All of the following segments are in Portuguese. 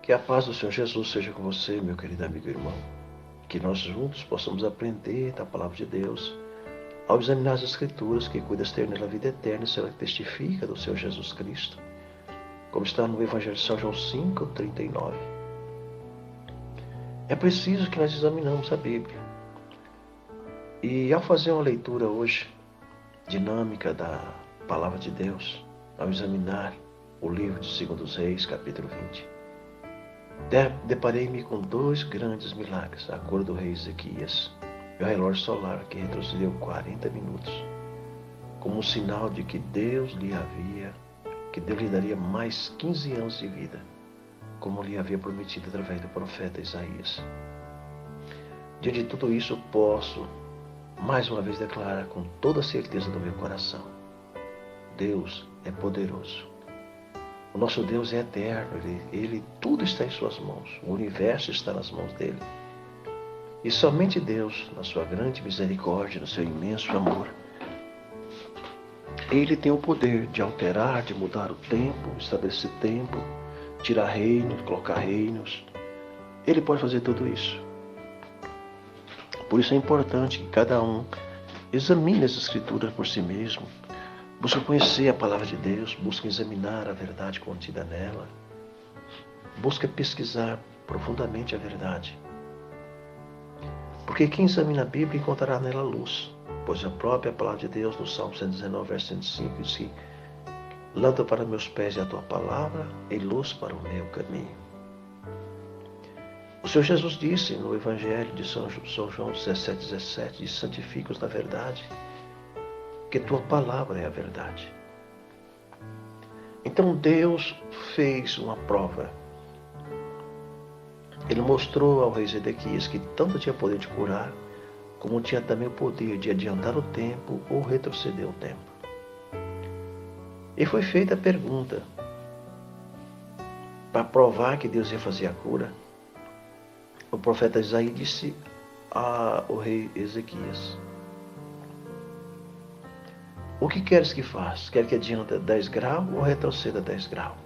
Que a paz do Senhor Jesus seja com você, meu querido amigo e irmão. Que nós juntos possamos aprender da palavra de Deus, ao examinar as Escrituras, que cuidas ter nela a vida eterna e será que testifica do Senhor Jesus Cristo, como está no Evangelho de São João 5:39. É preciso que nós examinemos a Bíblia. E ao fazer uma leitura hoje, dinâmica da palavra de Deus, ao examinar o livro de 2 Reis, capítulo 20, deparei-me com dois grandes milagres: a cura do rei Ezequias e o relógio solar que retrocedeu 40 minutos, como um sinal de que Deus lhe daria mais 15 anos de vida, como lhe havia prometido através do profeta Isaías. Diante de tudo isso, posso mais uma vez declarar com toda a certeza do meu coração: Deus é poderoso. O nosso Deus é eterno, tudo está em suas mãos, o universo está nas mãos dele. E somente Deus, na sua grande misericórdia, no seu imenso amor, ele tem o poder de alterar, de mudar o tempo, estabelecer tempo, tirar reinos, colocar reinos. Ele pode fazer tudo isso. Por isso é importante que cada um examine as Escrituras por si mesmo, busque conhecer a palavra de Deus, busque examinar a verdade contida nela, busque pesquisar profundamente a verdade. Porque quem examina a Bíblia encontrará nela luz, pois a própria palavra de Deus, no Salmo 119, verso 105, diz que lâmpada para meus pés é a tua palavra e luz para o meu caminho. O Senhor Jesus disse no Evangelho de São João 17:17, diz: santifica-os na verdade, que tua palavra é a verdade. Então Deus fez uma prova. Ele mostrou ao rei Zedequias que tanto tinha poder de curar, como tinha também o poder de adiantar o tempo ou retroceder o tempo. E foi feita a pergunta, para provar que Deus ia fazer a cura. O profeta Isaías disse ao rei Ezequias: o que queres que faça? Quer que adiante 10 graus ou retroceda 10 graus?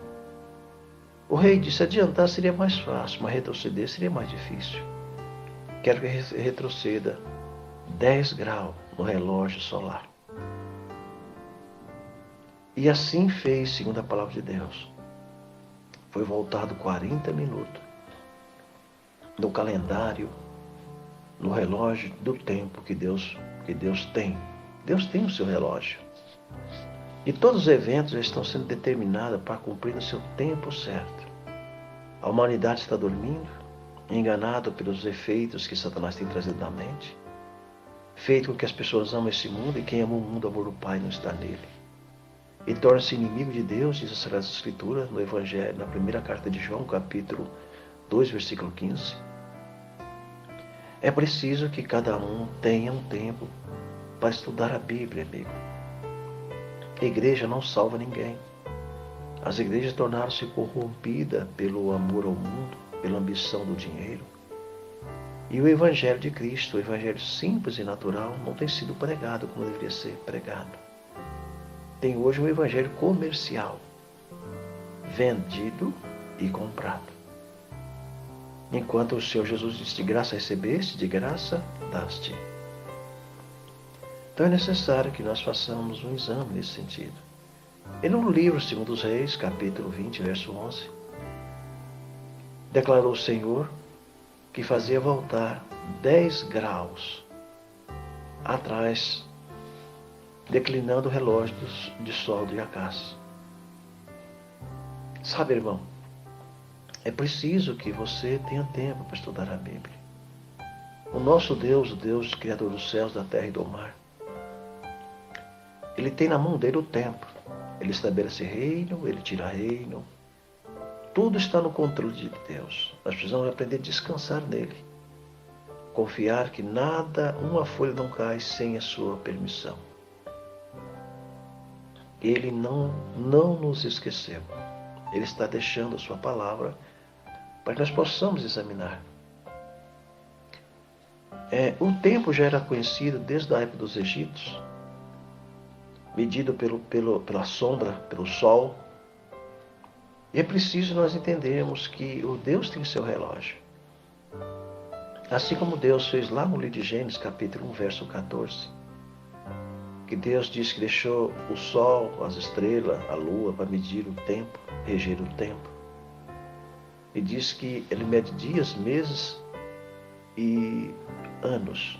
O rei disse: adiantar seria mais fácil, mas retroceder seria mais difícil. Quero que retroceda 10 graus no relógio solar. E assim fez, segundo a palavra de Deus. Foi voltado 40 minutos no calendário, no relógio do tempo que Deus tem. Deus tem o seu relógio. E todos os eventos estão sendo determinados para cumprir no seu tempo certo. A humanidade está dormindo, enganada pelos efeitos que Satanás tem trazido na mente, feito com que as pessoas amam esse mundo, e quem ama o mundo, o amor do Pai não está nele. E torna-se inimigo de Deus, diz a Sagrada Escritura, no Evangelho, na primeira carta de João, capítulo 2, versículo 15. É preciso que cada um tenha um tempo para estudar a Bíblia, amigo. A igreja não salva ninguém. As igrejas tornaram-se corrompidas pelo amor ao mundo, pela ambição do dinheiro. E o Evangelho de Cristo, o Evangelho simples e natural, não tem sido pregado como deveria ser pregado. Tem hoje um Evangelho comercial, vendido e comprado. Enquanto o Senhor Jesus disse: de graça recebeste, de graça daste. Então é necessário que nós façamos um exame nesse sentido. E no livro 2 Reis, capítulo 20, verso 11, declarou o Senhor que fazia voltar 10 graus atrás, declinando o relógio de sol de Acás. Sabe, irmão, é preciso que você tenha tempo para estudar a Bíblia. O nosso Deus, o Deus criador dos céus, da terra e do mar, ele tem na mão dele o tempo. Ele estabelece reino, ele tira reino. Tudo está no controle de Deus. Nós precisamos aprender a descansar nele. Confiar que nada, uma folha não cai sem a sua permissão. Ele não nos esqueceu. Ele está deixando a sua palavra para que nós possamos examinar. O tempo já era conhecido desde a época dos egípcios, medido pela sombra, pelo sol. E é preciso nós entendermos que o Deus tem seu relógio. Assim como Deus fez lá no livro de Gênesis, capítulo 1, verso 14. Que Deus disse que deixou o sol, as estrelas, a lua para medir o tempo, reger o tempo. E diz que ele mede dias, meses e anos.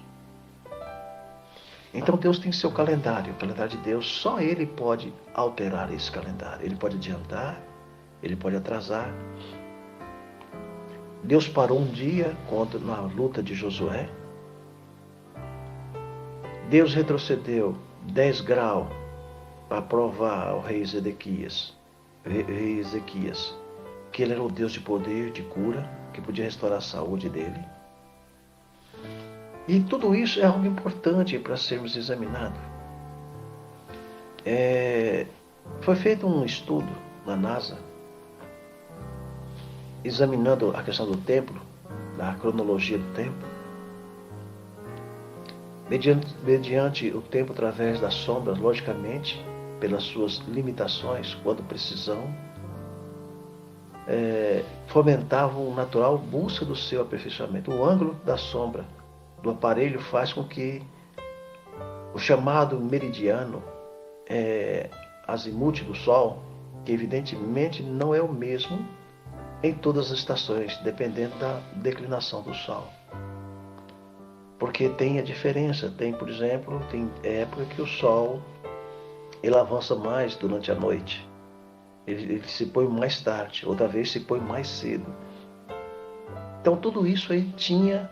Então Deus tem seu calendário. O calendário de Deus, só Ele pode alterar esse calendário. Ele pode adiantar, Ele pode atrasar. Deus parou um dia na luta de Josué. Deus retrocedeu 10 graus para provar ao rei Ezequias, que ele era o Deus de poder, de cura, que podia restaurar a saúde dele. E tudo isso é algo importante para sermos examinados. Foi feito um estudo na NASA, examinando a questão do templo, da cronologia do tempo, mediante o tempo através das sombras, logicamente, pelas suas limitações, quando precisão, fomentavam uma natural busca do seu aperfeiçoamento. O ângulo da sombra do aparelho faz com que o chamado meridiano azimute do Sol, que evidentemente não é o mesmo em todas as estações, dependendo da declinação do Sol. Porque tem a diferença. Tem, por exemplo, tem época que o Sol ele avança mais durante a noite. Ele se põe mais tarde, outra vez se põe mais cedo. Então tudo isso aí tinha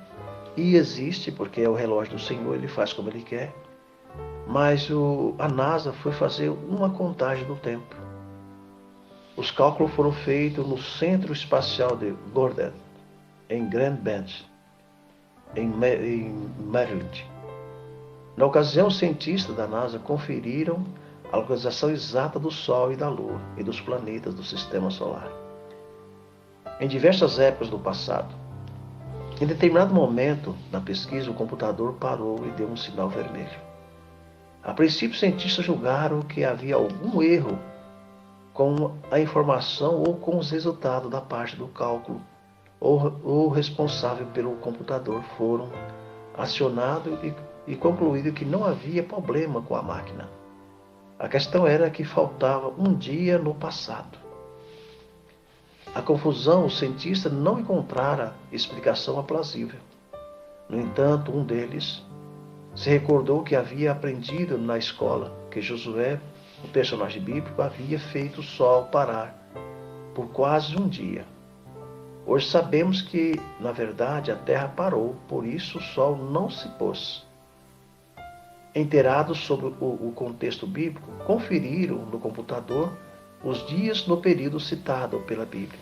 e existe, porque é o relógio do Senhor, ele faz como ele quer. Mas a NASA foi fazer uma contagem do tempo. Os cálculos foram feitos no Centro Espacial de Goddard, em Grand Bend, em Maryland. Na ocasião, os cientistas da NASA conferiram a localização exata do Sol e da Lua e dos planetas do Sistema Solar. Em diversas épocas do passado, em determinado momento da pesquisa, o computador parou e deu um sinal vermelho. A princípio, os cientistas julgaram que havia algum erro com a informação ou com os resultados da parte do cálculo, ou responsável pelo computador foram acionados e concluído que não havia problema com a máquina. A questão era que faltava um dia no passado. A confusão, os cientistas não encontraram explicação aprazível. No entanto, um deles se recordou que havia aprendido na escola que Josué, o personagem bíblico, havia feito o sol parar por quase um dia. Hoje sabemos que, na verdade, a terra parou, por isso o sol não se pôs. Inteirados sobre o contexto bíblico, conferiram no computador os dias no período citado pela Bíblia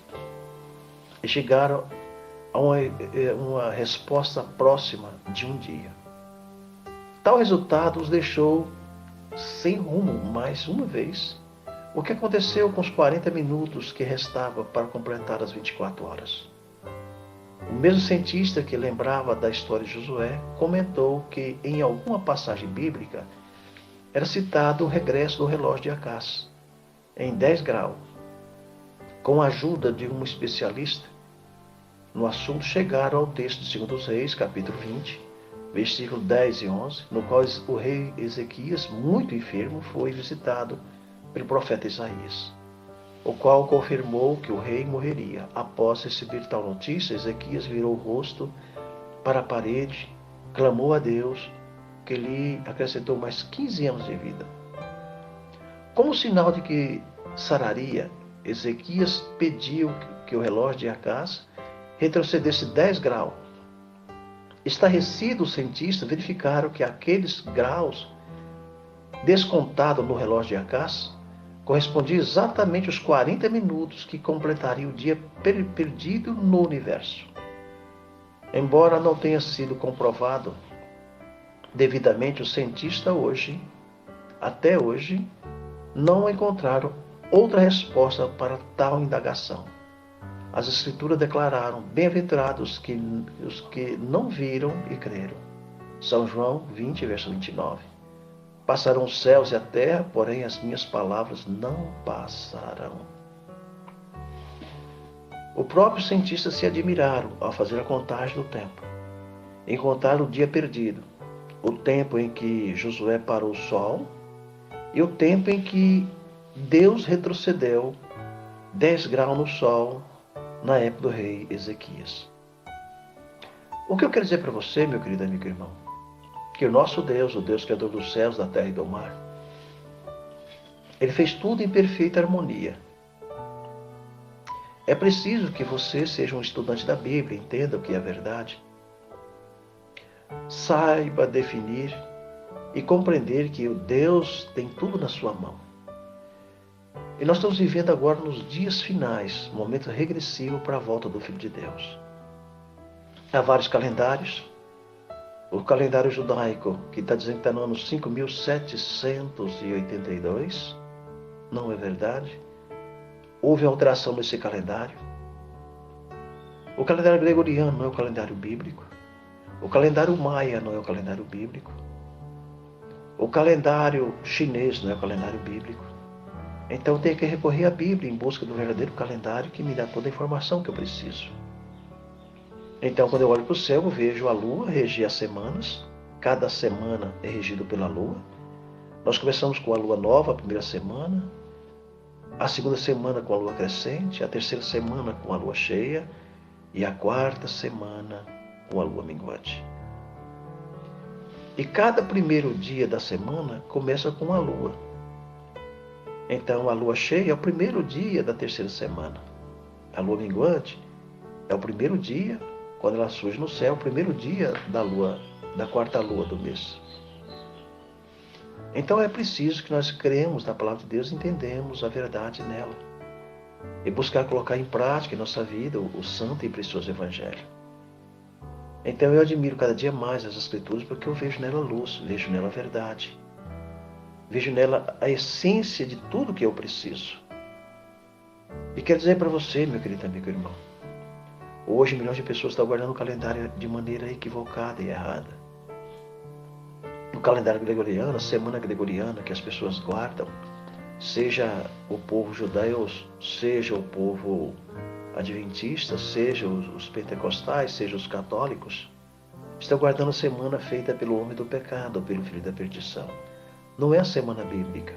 e chegaram a uma resposta próxima de um dia. Tal resultado os deixou sem rumo mais uma vez. O que aconteceu com os 40 minutos que restavam para completar as 24 horas? O mesmo cientista que lembrava da história de Josué comentou que em alguma passagem bíblica era citado o regresso do relógio de Acás, em 10 graus. Com a ajuda de um especialista no assunto, chegaram ao texto de 2 Reis, capítulo 20, versículo 10 e 11, no qual o rei Ezequias, muito enfermo, foi visitado pelo profeta Isaías, o qual confirmou que o rei morreria. Após receber tal notícia, Ezequias virou o rosto para a parede, clamou a Deus, que lhe acrescentou mais 15 anos de vida. Como sinal de que sararia, Ezequias pediu que o relógio de Acás retrocedesse 10 graus. Estarrecidos, os cientistas verificaram que aqueles graus descontados no relógio de Acás correspondiam exatamente aos 40 minutos que completaria o dia perdido no universo. Embora não tenha sido comprovado devidamente, os cientistas até hoje, não encontraram outra resposta para tal indagação. As Escrituras declararam: bem-aventurados os que não viram e creram. São João 20, verso 29. Passarão os céus e a terra, porém as minhas palavras não passarão. O próprio cientista se admiraram ao fazer a contagem do tempo. Encontraram o dia perdido, o tempo em que Josué parou o sol e o tempo em que Deus retrocedeu 10 graus no sol na época do rei Ezequias. O que eu quero dizer para você, meu querido amigo e irmão, que o nosso Deus, o Deus criador dos céus, da terra e do mar, Ele fez tudo em perfeita harmonia. É preciso que você seja um estudante da Bíblia, entenda o que é a verdade, saiba definir e compreender que o Deus tem tudo na sua mão. E nós estamos vivendo agora nos dias finais, momento regressivo para a volta do Filho de Deus. Há vários calendários. O calendário judaico, que está dizendo que está no ano 5782, não é verdade. Houve alteração nesse calendário. O calendário gregoriano não é o calendário bíblico. O calendário maia não é o calendário bíblico. O calendário chinês não é o calendário bíblico. Então eu tenho que recorrer à Bíblia em busca do verdadeiro calendário que me dá toda a informação que eu preciso. Então quando eu olho para o céu, eu vejo a lua regir as semanas. Cada semana é regido pela lua. Nós começamos com a lua nova, a primeira semana. A segunda semana com a lua crescente, a terceira semana com a lua cheia e a quarta semana com a lua minguante. E cada primeiro dia da semana começa com a lua. Então a lua cheia é o primeiro dia da terceira semana. A lua minguante é o primeiro dia, quando ela surge no céu, o primeiro dia da lua, da quarta lua do mês. Então é preciso que nós cremos na palavra de Deus e entendemos a verdade nela. E buscar colocar em prática em nossa vida o santo e precioso Evangelho. Então eu admiro cada dia mais as Escrituras porque eu vejo nela luz, vejo nela verdade. Vejo nela a essência de tudo que eu preciso. E quero dizer para você, meu querido amigo e irmão, hoje milhões de pessoas estão guardando o calendário de maneira equivocada e errada. No calendário gregoriano, a semana gregoriana que as pessoas guardam, seja o povo judeu, seja o povo adventista, seja os pentecostais, seja os católicos, estão guardando a semana feita pelo homem do pecado, pelo filho da perdição. Não é a semana bíblica.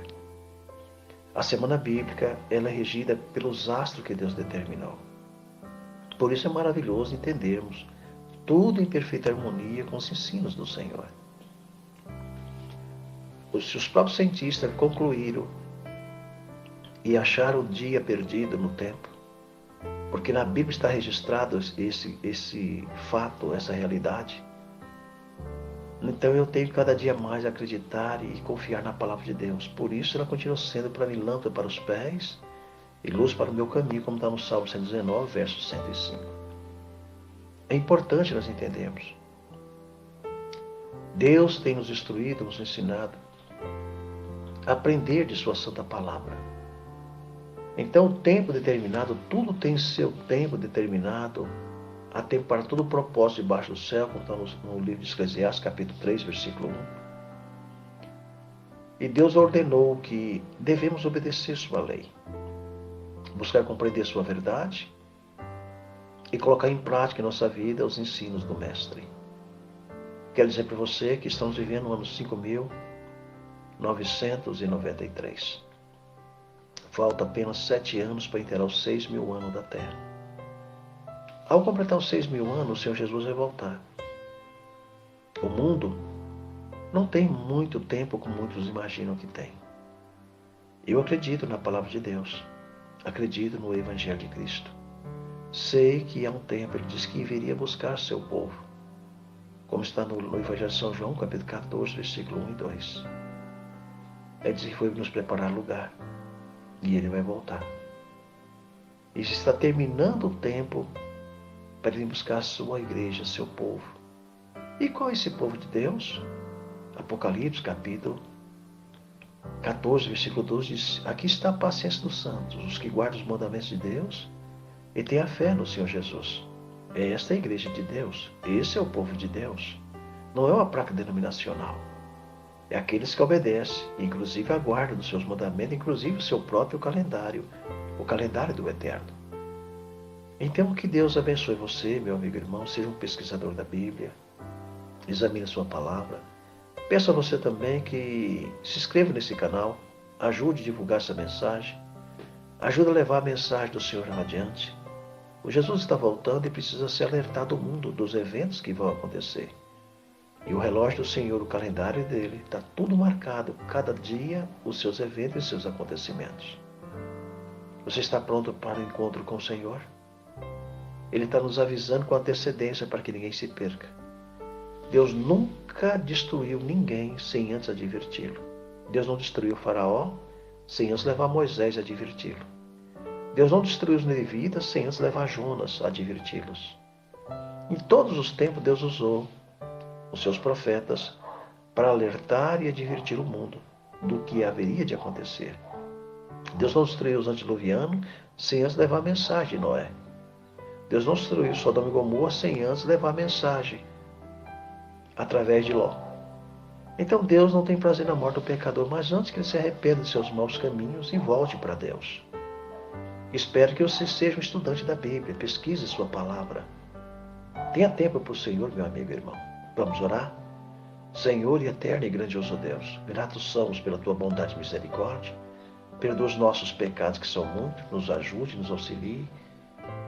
A semana bíblica ela é regida pelos astros que Deus determinou. Por isso é maravilhoso entendermos tudo em perfeita harmonia com os ensinos do Senhor. Os próprios cientistas concluíram e acharam o dia perdido no tempo, porque na Bíblia está registrado esse fato, essa realidade. Então eu tenho cada dia mais a acreditar e confiar na palavra de Deus. Por isso ela continua sendo para mim lâmpada para os pés e luz para o meu caminho, como está no Salmo 119, verso 105. É importante nós entendermos. Deus tem nos instruído, nos ensinado a aprender de sua santa palavra. Então o tempo determinado, tudo tem seu tempo determinado. Há tempo para todo o propósito debaixo do céu, como está no livro de Eclesiastes, capítulo 3, versículo 1. E Deus ordenou que devemos obedecer sua lei, buscar compreender sua verdade e colocar em prática em nossa vida os ensinos do Mestre. Quero dizer para você que estamos vivendo no ano 5.993. Falta apenas 7 anos para inteirar os 6.000 anos da Terra. Ao completar os 6.000 anos, o Senhor Jesus vai voltar. O mundo não tem muito tempo como muitos imaginam que tem. Eu acredito na palavra de Deus. Acredito no Evangelho de Cristo. Sei que há um tempo Ele disse que viria buscar seu povo. Como está no Evangelho de São João, capítulo 14, versículo 1 e 2. Ele disse que foi nos preparar lugar. E Ele vai voltar. E está terminando o tempo para Ele buscar a sua igreja, seu povo. E qual é esse povo de Deus? Apocalipse, capítulo 14, versículo 12, diz: aqui está a paciência dos santos, os que guardam os mandamentos de Deus e têm a fé no Senhor Jesus. É esta a igreja de Deus. Esse é o povo de Deus. Não é uma placa denominacional. É aqueles que obedecem, inclusive aguardam dos seus mandamentos, inclusive o seu próprio calendário, o calendário do Eterno. Então, que Deus abençoe você, meu amigo e irmão. Seja um pesquisador da Bíblia. Examine a sua palavra. Peço a você também que se inscreva nesse canal. Ajude a divulgar essa mensagem. Ajude a levar a mensagem do Senhor adiante. O Jesus está voltando e precisa ser alertado o mundo dos eventos que vão acontecer. E o relógio do Senhor, o calendário dele, está tudo marcado. Cada dia, os seus eventos e os seus acontecimentos. Você está pronto para o encontro com o Senhor? Ele está nos avisando com antecedência para que ninguém se perca. Deus nunca destruiu ninguém sem antes adverti-lo. Deus não destruiu o faraó sem antes levar Moisés a adverti-lo. Deus não destruiu os ninivitas sem antes levar Jonas a adverti-los. Em todos os tempos, Deus usou os seus profetas para alertar e advertir o mundo do que haveria de acontecer. Deus não destruiu os antediluvianos sem antes levar a mensagem de Noé. Deus não destruiu Sodoma e Gomorra sem antes levar a mensagem através de Ló. Então Deus não tem prazer na morte do pecador, mas antes que ele se arrependa de seus maus caminhos e volte para Deus. Espero que você seja um estudante da Bíblia, pesquise sua palavra. Tenha tempo para o Senhor, meu amigo e irmão. Vamos orar? Senhor e eterno e grandioso Deus, gratos somos pela tua bondade e misericórdia. Perdoa os nossos pecados que são muitos, nos ajude, nos auxilie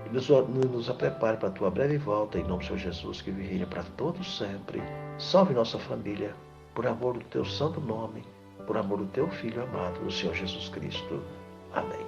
e nos prepare para a tua breve volta, em nome do Senhor Jesus, que reina para todos sempre. Salve nossa família, por amor do teu santo nome, por amor do teu Filho amado, o Senhor Jesus Cristo. Amém.